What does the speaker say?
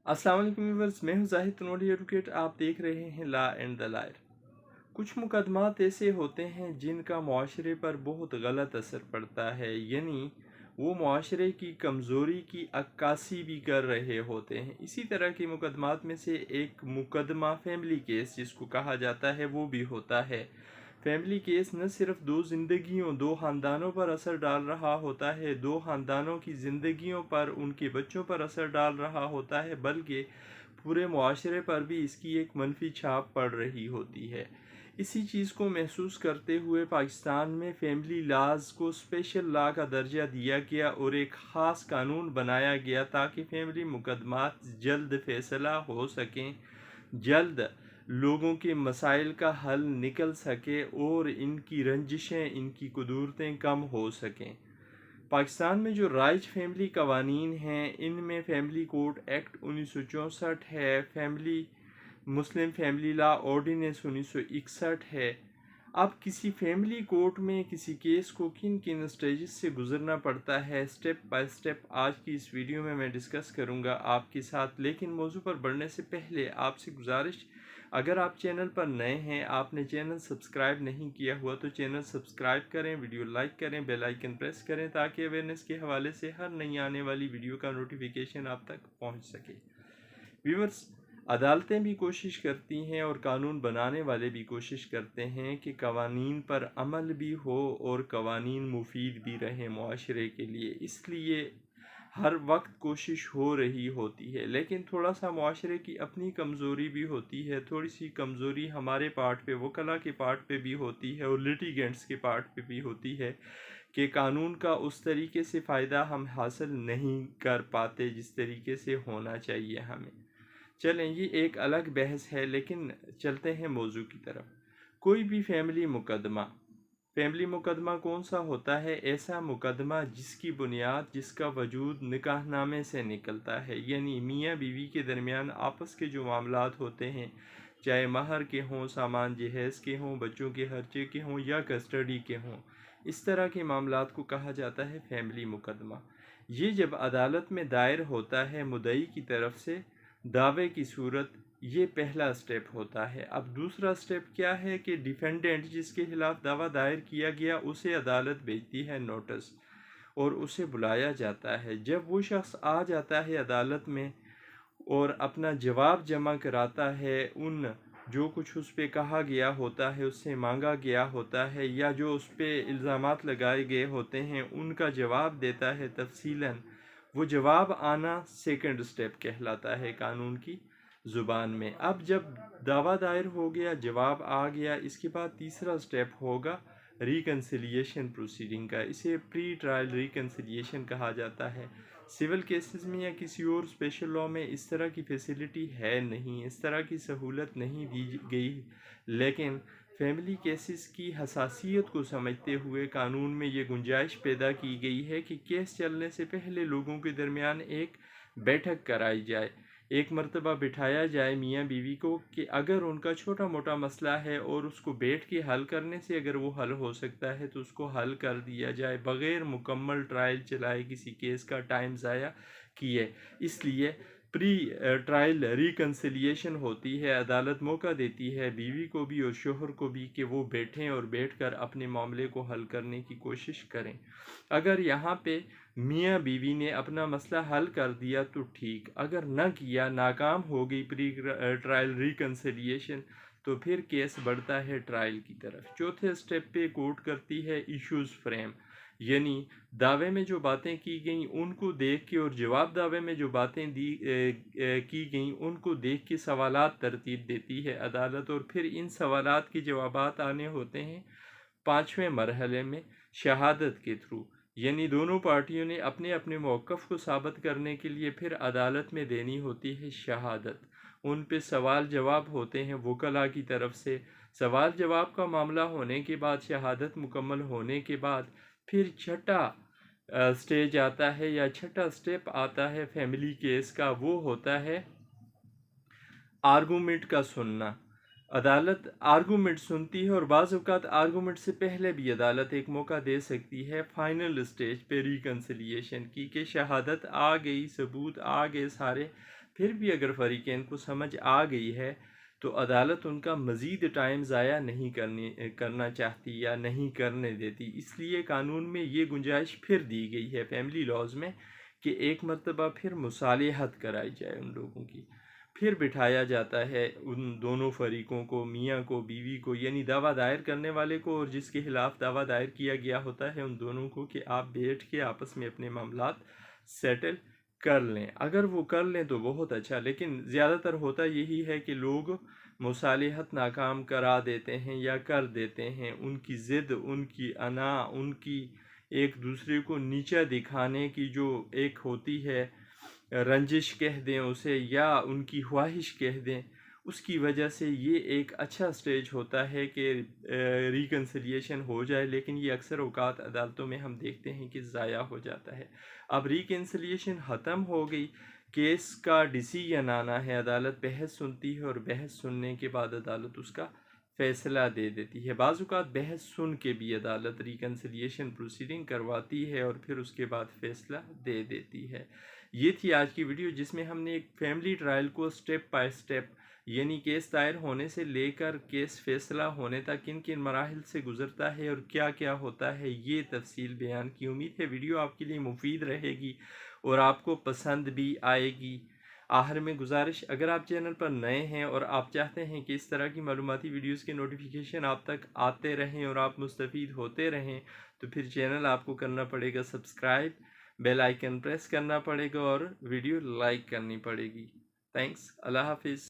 अस्सलाम वालेकुम व्यूअर्स, मैं हूं जाहिद तनोड़ी एडवोकेट। आप देख रहे हैं लॉ एंड द लायर। कुछ मुकदमात ऐसे होते हैं जिनका मुआशरे पर बहुत गलत असर पड़ता है, यानी वो मुआशरे की कमज़ोरी की अक्कासी भी कर रहे होते हैं। इसी तरह के मुकदमात में से एक मुकदमा फैमिली केस जिसको कहा जाता है वो भी होता है। फैमिली केस न सिर्फ दो ज़िंदगियों, दो ख़ानदानों पर असर डाल रहा होता है, दो ख़ानदानों की ज़िंदगियों पर, उनके बच्चों पर असर डाल रहा होता है, बल्कि पूरे मुआशरे पर भी इसकी एक मनफी छाप पड़ रही होती है। इसी चीज़ को महसूस करते हुए पाकिस्तान में फैमिली लाज को स्पेशल लॉ का दर्जा दिया गया और एक ख़ास कानून बनाया गया ताकि फैमिली मुकदमात जल्द फैसला हो सकें, जल्द लोगों के मसाइल का हल निकल सके और इनकी रंजिशें, इनकी कुदूरतें कम हो सकें। पाकिस्तान में जो राइज फैमिली कवानीन हैं, इनमें फैमिली कोड एक्ट 1964 है, family Muslim family law ordinance 1961 है। अब किसी फैमिली कोर्ट में किसी केस को किन किन स्टेजेस से गुजरना पड़ता है, स्टेप बाय स्टेप आज की इस वीडियो में मैं डिस्कस करूंगा आपके साथ। लेकिन मौजू पर बढ़ने से पहले आपसे गुजारिश, अगर आप चैनल पर नए हैं, आपने चैनल सब्सक्राइब नहीं किया हुआ तो चैनल सब्सक्राइब करें, वीडियो लाइक करें, बेल आइकन प्रेस करें ताकि अवेयरनेस के हवाले से हर नई आने वाली वीडियो का नोटिफिकेशन आप तक पहुंच सके। व्यूअर्स, अदालतें भी कोशिश करती हैं और कानून बनाने वाले भी कोशिश करते हैं कि कवानीन पर अमल भी हो और कवानीन मुफीद भी रहें मुआशरे के लिए। इसलिए हर वक्त कोशिश हो रही होती है, लेकिन थोड़ा सा मुआशरे की अपनी कमज़ोरी भी होती है। थोड़ी सी कमज़ोरी हमारे पार्ट पे, वकला के पार्ट पे भी होती है और लिटिगेंट्स के पार्ट पे भी होती है कि कानून का उस तरीके से फ़ायदा हम हासिल नहीं कर पाते जिस तरीके से होना चाहिए हमें। चलें, ये एक अलग बहस है, लेकिन चलते हैं मौजू की तरफ। कोई भी फैमिली मुकदमा कौन सा होता है? ऐसा मुकदमा जिसकी बुनियाद, जिसका वजूद निकाहनामे से निकलता है, यानी मियाँ बीवी के दरमियान आपस के जो मामलात होते हैं, चाहे महर के हों, सामान जहेज़ के हों, बच्चों के खर्चे के हों या कस्टडी के हों, इस तरह के मामलात को कहा जाता है फैमिली मुकदमा। ये जब अदालत में दायर होता है मुद्दई की तरफ से दावे की सूरत, ये पहला स्टेप होता है। अब दूसरा स्टेप क्या है कि डिफेंडेंट जिसके खिलाफ दावा दायर किया गया उसे अदालत भेजती है नोटिस और उसे बुलाया जाता है। जब वो शख्स आ जाता है अदालत में और अपना जवाब जमा कराता है, उन जो कुछ उस पर कहा गया होता है, उससे मांगा गया होता है, या जो उस पर इल्ज़ामात लगाए गए होते हैं उनका जवाब देता है तफसीलन, वो जवाब आना सेकंड स्टेप कहलाता है कानून की ज़ुबान में। अब जब दावा दायर हो गया, जवाब आ गया, इसके बाद तीसरा स्टेप होगा रिकन्सिलिएशन प्रोसीडिंग का। इसे प्री ट्रायल रिकन्सिलिएशन कहा जाता है। सिविल केसेस में या किसी और स्पेशल लॉ में इस तरह की फैसिलिटी है नहीं, इस तरह की सहूलत नहीं दी गई, लेकिन फैमिली केसेस की हसासियत को समझते हुए कानून में ये गुंजाइश पैदा की गई है कि केस चलने से पहले लोगों के दरमियान एक बैठक कराई जाए, एक मरतबा बिठाया जाए मियाँ बीवी को कि अगर उनका छोटा मोटा मसला है और उसको बैठ के हल करने से अगर वो हल हो सकता है तो उसको हल कर दिया जाए, बग़ैर मुकम्मल ट्रायल चलाए, किसी केस का टाइम ज़ाया किए। इसलिए प्री ट्रायल रिकन्सिलिएशन होती है। अदालत मौका देती है बीवी को भी और शोहर को भी कि वो बैठें और बैठकर अपने मामले को हल करने की कोशिश करें। अगर यहाँ पे मियाँ बीवी ने अपना मसला हल कर दिया तो ठीक, अगर न किया, नाकाम हो गई प्री ट्रायल रिकन्सिलिएशन, तो फिर केस बढ़ता है ट्रायल की तरफ। चौथे स्टेप पे कोर्ट करती है इश्यूज़ फ्रेम, यानी दावे में जो बातें की गई उनको देख के और जवाब दावे में जो बातें की गई उनको देख के सवालात तरतीब देती है अदालत, और फिर इन सवालात के जवाबात आने होते हैं पाँचवें मरहले में शहादत के थ्रू, यानी दोनों पार्टियों ने अपने अपने मौक़िफ़ को साबित करने के लिए फिर अदालत में देनी होती है शहादत। उन पे सवाल जवाब होते हैं वकला की तरफ से। सवाल जवाब का मामला होने के बाद, शहादत मुकम्मल होने के बाद, फिर छठा स्टेज आता है या छठा स्टेप आता है फैमिली केस का, वो होता है आर्गूमेंट का सुनना। अदालत आर्गूमेंट सुनती है और बाज़ औक़ात आर्गूमेंट से पहले भी अदालत एक मौका दे सकती है फाइनल स्टेज पे रिकन्सिलिएशन की, कि शहादत आ गई, सबूत आ गए सारे, फिर भी अगर फ़रीक़ैन को समझ आ गई है तो अदालत उनका मज़ीद टाइम ज़ाया नहीं करना चाहती या नहीं करने देती। इसलिए कानून में ये गुंजाइश फिर दी गई है फैमिली लॉज़ में कि एक मरतबा फिर मुसालिहत कराई जाए उन लोगों की। फिर बिठाया जाता है उन दोनों फरीकों को, मियाँ को, बीवी को, यानी दावा दायर करने वाले को और जिसके खिलाफ दावा दायर किया गया होता है, उन दोनों को कि आप बैठ के आपस में अपने मामलात सेटल कर लें। अगर वो कर लें तो बहुत अच्छा, लेकिन ज़्यादातर होता यही है कि लोग मुसालिहत नाकाम करा देते हैं या कर देते हैं। उनकी ज़िद, उनकी अना, उनकी एक दूसरे को नीचा दिखाने की जो एक होती है, रंजिश कह दें उसे या उनकी ख्वाहिश कह दें, उसकी वजह से ये एक अच्छा स्टेज होता है कि रिकन्सिलिएशन हो जाए। लेकिन ये अक्सर औकात अदालतों में हम देखते हैं कि ज़ाया हो जाता है। अब रिकन्सिलिएशन ख़त्म हो गई, केस का डिसीजन आना है, अदालत बहस सुनती है और बहस सुनने के बाद अदालत उसका फ़ैसला दे देती है। बाज़ औक़ात बहस सुन के भी अदालत रिकन्सिलिएशन प्रोसीडिंग करवाती है और फिर उसके बाद फ़ैसला दे देती है। ये थी आज की वीडियो जिसमें हमने एक फैमिली ट्रायल को स्टेप बाय स्टेप, यानी केस दायर होने से लेकर केस फ़ैसला होने तक किन किन मराहिल से गुज़रता है और क्या क्या होता है, ये तफसील बयान की। उम्मीद है वीडियो आपके लिए मुफीद रहेगी और आपको पसंद भी आएगी। आखिर में गुजारिश, अगर आप चैनल पर नए हैं और आप चाहते हैं कि इस तरह की मालूमाती वीडियोस के नोटिफिकेशन आप तक आते रहें और आप मुस्तफ़ीद होते रहें, तो फिर चैनल आपको करना पड़ेगा सब्सक्राइब, बेल आइकन प्रेस करना पड़ेगा और वीडियो लाइक करनी पड़ेगी। थैंक्स, अल्लाह हाफिज़।